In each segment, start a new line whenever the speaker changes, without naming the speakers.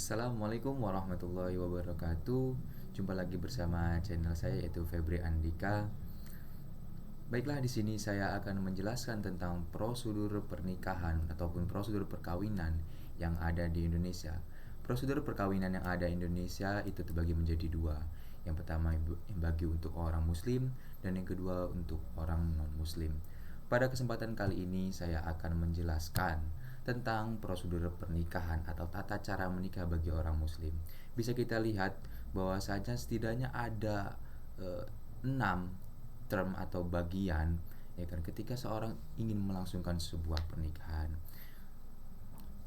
Assalamualaikum warahmatullahi wabarakatuh. Jumpa lagi bersama channel saya yaitu Febri Andika. Baiklah, di sini saya akan menjelaskan tentang prosedur pernikahan ataupun prosedur perkawinan yang ada di Indonesia. Prosedur perkawinan yang ada di Indonesia itu terbagi menjadi dua. Yang pertama yang bagi untuk orang muslim dan yang kedua untuk orang non-muslim. Pada kesempatan kali ini saya akan menjelaskan tentang prosedur pernikahan atau tata cara menikah bagi orang muslim. Bisa kita lihat bahwasanya setidaknya ada 6 term atau bagian, ya kan, ketika seorang ingin melangsungkan sebuah pernikahan.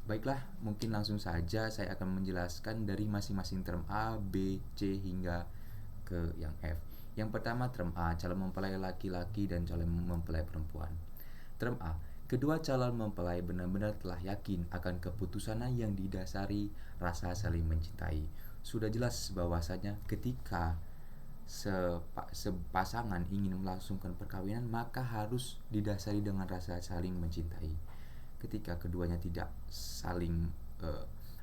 Baiklah, mungkin langsung saja saya akan menjelaskan dari masing-masing term A, B, C hingga ke yang F. Yang pertama term A, calon mempelai laki-laki dan calon mempelai perempuan. Term A, kedua calon mempelai benar-benar telah yakin akan keputusannya yang didasari rasa saling mencintai. Sudah jelas bahwasanya ketika sepasangan ingin melangsungkan perkawinan, maka harus didasari dengan rasa saling mencintai. Ketika keduanya tidak saling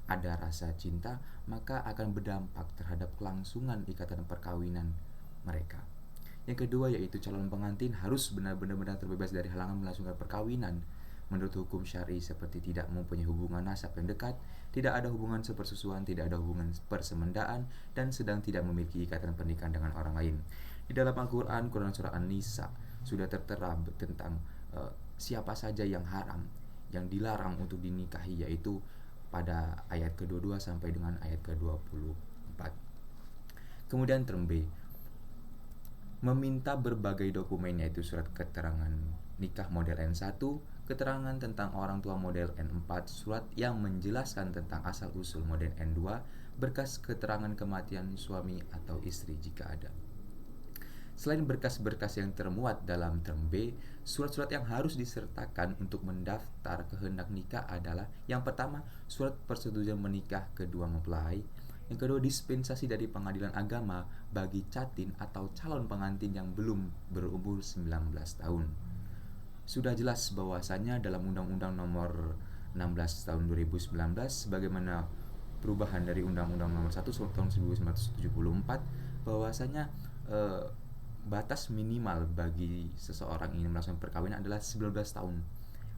ada rasa cinta, maka akan berdampak terhadap kelangsungan ikatan perkawinan mereka. Yang kedua yaitu calon pengantin harus benar-benar terbebas dari halangan melangsungkan perkawinan menurut hukum syar'i, seperti tidak mempunyai hubungan nasab yang dekat, tidak ada hubungan sepersusuan, tidak ada hubungan persemendaan, dan sedang tidak memiliki ikatan pernikahan dengan orang lain. Di dalam Al-Quran, Quran Surah An-Nisa sudah tertera tentang siapa saja yang haram, yang dilarang untuk dinikahi, yaitu pada ayat ke-22 sampai dengan ayat ke-24. Kemudian term B, meminta berbagai dokumen, yaitu surat keterangan nikah model N1, keterangan tentang orang tua model N4, surat yang menjelaskan tentang asal-usul model N2, berkas keterangan kematian suami atau istri jika ada. Selain berkas-berkas yang termuat dalam term B, surat-surat yang harus disertakan untuk mendaftar kehendak nikah adalah: yang pertama, surat persetujuan menikah kedua mempelai; yang kedua, dispensasi dari pengadilan agama bagi catin atau calon pengantin yang belum berumur 19 tahun. Sudah jelas bahwasanya dalam Undang-Undang Nomor 16 tahun 2019 sebagaimana perubahan dari Undang-Undang Nomor 1 tahun 1974, bahwasanya batas minimal bagi seseorang ingin melakukan perkawinan adalah 19 tahun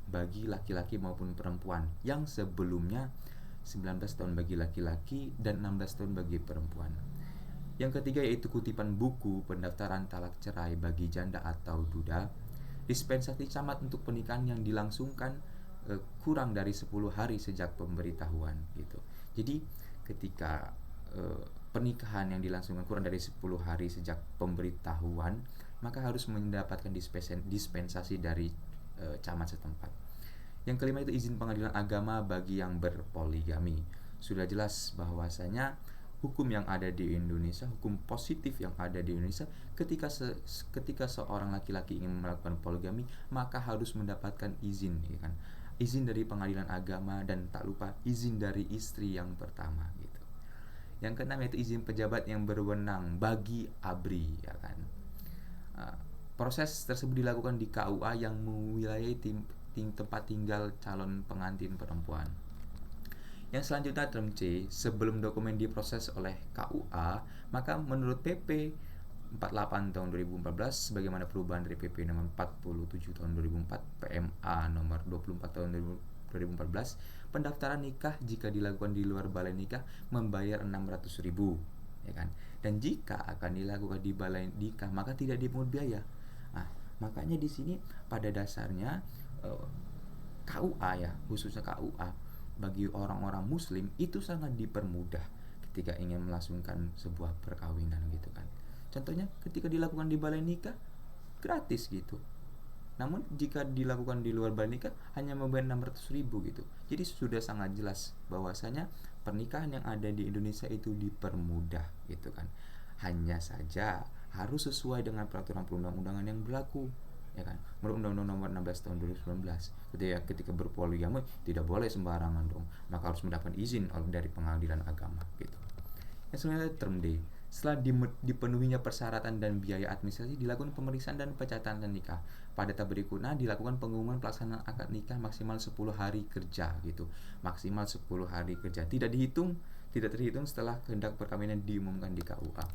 bagi laki-laki maupun perempuan, yang sebelumnya 19 tahun bagi laki-laki dan 16 tahun bagi perempuan. Yang ketiga yaitu kutipan buku pendaftaran talak cerai bagi janda atau duda; dispensasi camat untuk pernikahan yang dilangsungkan kurang dari 10 hari sejak pemberitahuan gitu. Jadi ketika pernikahan yang dilangsungkan kurang dari 10 hari sejak pemberitahuan, maka harus mendapatkan dispensasi dari camat setempat. Yang kelima itu izin pengadilan agama bagi yang berpoligami. Sudah jelas bahwasanya hukum yang ada di Indonesia, hukum positif yang ada di Indonesia, ketika seorang laki-laki ingin melakukan poligami, maka harus mendapatkan izin, ya kan? Izin dari pengadilan agama dan tak lupa izin dari istri yang pertama gitu. Yang keenam yaitu izin pejabat yang berwenang bagi ABRI, ya kan? Proses tersebut dilakukan di KUA yang mewilayai tempat tinggal calon pengantin perempuan. Yang selanjutnya term C, sebelum dokumen diproses oleh KUA, maka menurut PP 48 tahun 2014 sebagaimana perubahan dari PP nomor 47 tahun 2004, PMA nomor 24 tahun 2014, pendaftaran nikah jika dilakukan di luar balai nikah membayar 600.000, ya kan? Dan jika akan dilakukan di balai nikah maka tidak dipungut biaya. Nah, makanya di sini pada dasarnya KUA, ya, khususnya KUA bagi orang-orang muslim itu sangat dipermudah ketika ingin melangsungkan sebuah perkawinan gitu kan. Contohnya ketika dilakukan di balai nikah gratis gitu. Namun jika dilakukan di luar balai nikah hanya membayar 600.000 gitu. Jadi sudah sangat jelas bahwasanya pernikahan yang ada di Indonesia itu dipermudah gitu kan. Hanya saja harus sesuai dengan peraturan perundang-undangan yang berlaku, ya kan? Menurut Undang-Undang Nomor 16 tahun 2019, ketika berpoligami tidak boleh sembarangan dong, maka harus mendapat izin dari pengadilan agama gitu. Yang selanjutnya term D, setelah dipenuhinya persyaratan dan biaya administrasi, dilakukan pemeriksaan dan pencatatan nikah. Pada tahap berikutnya dilakukan pengumuman pelaksanaan akad nikah maksimal 10 hari kerja gitu. Maksimal 10 hari kerja. tidak terhitung setelah kehendak perkawinan diumumkan di KUA.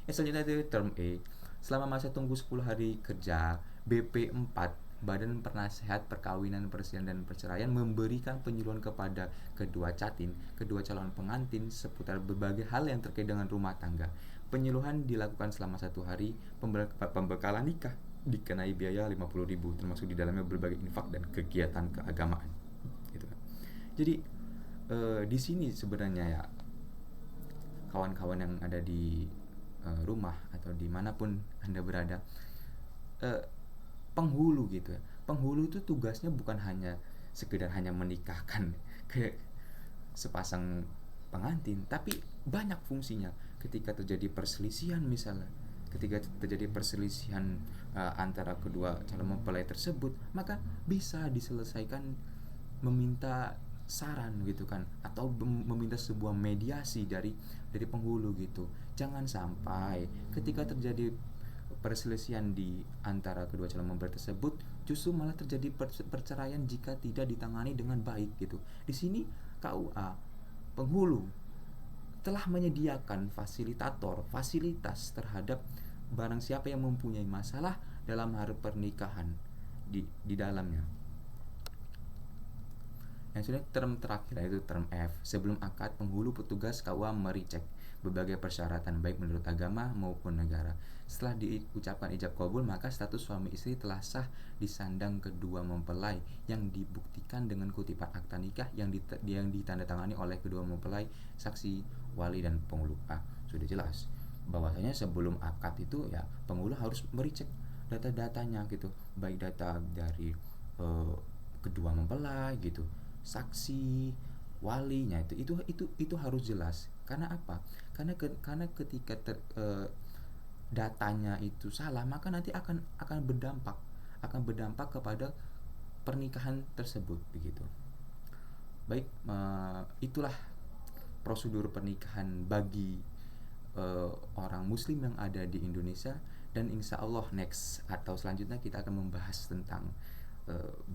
Yang selanjutnya itu term E. Selama masa tunggu 10 hari kerja, BP4 Badan Penasehat Perkawinan, Perselisihan dan Perceraian memberikan penyuluhan kepada kedua calon pengantin seputar berbagai hal yang terkait dengan rumah tangga. Penyuluhan dilakukan selama 1 hari. Pembekalan nikah dikenai biaya 50.000, termasuk di dalamnya berbagai infak dan kegiatan keagamaan. Gitu kan. Jadi di sini sebenarnya ya kawan-kawan yang ada di rumah atau dimanapun Anda berada, penghulu gitu ya. Penghulu itu tugasnya bukan hanya sekedar hanya menikahkan ke sepasang pengantin, tapi banyak fungsinya. Ketika terjadi perselisihan misalnya, ketika terjadi perselisihan antara kedua calon mempelai tersebut, maka bisa diselesaikan meminta saran gitu kan, atau meminta sebuah mediasi dari penghulu gitu. Jangan sampai ketika terjadi perselisihan di antara kedua calon mempelai tersebut justru malah terjadi perceraian jika tidak ditangani dengan baik gitu. Di sini KUA penghulu telah menyediakan fasilitas terhadap barang siapa yang mempunyai masalah dalam hal pernikahan di dalamnya. Yang sudah term terakhir yaitu term F. Sebelum akad, penghulu petugas KUA mericek berbagai persyaratan baik menurut agama maupun negara. Setelah diucapkan ijab kabul, maka status suami istri telah sah di sandang kedua mempelai yang dibuktikan dengan kutipan akta nikah yang ditandatangani oleh kedua mempelai, saksi, wali dan penghulu. Sudah jelas bahwasanya sebelum akad itu ya penghulu harus mericek data-datanya gitu, baik data dari kedua mempelai gitu, saksi, walinya itu harus jelas. Karena apa? Karena ketika datanya itu salah, maka nanti akan berdampak kepada pernikahan tersebut begitu. Baik, itulah prosedur pernikahan bagi orang muslim yang ada di Indonesia, dan insya Allah next atau selanjutnya kita akan membahas tentang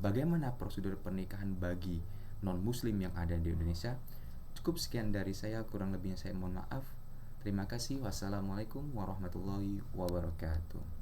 bagaimana prosedur pernikahan bagi non muslim yang ada di Indonesia. Cukup sekian dari saya, kurang lebihnya saya mohon maaf. Terima kasih. Wassalamualaikum warahmatullahi wabarakatuh.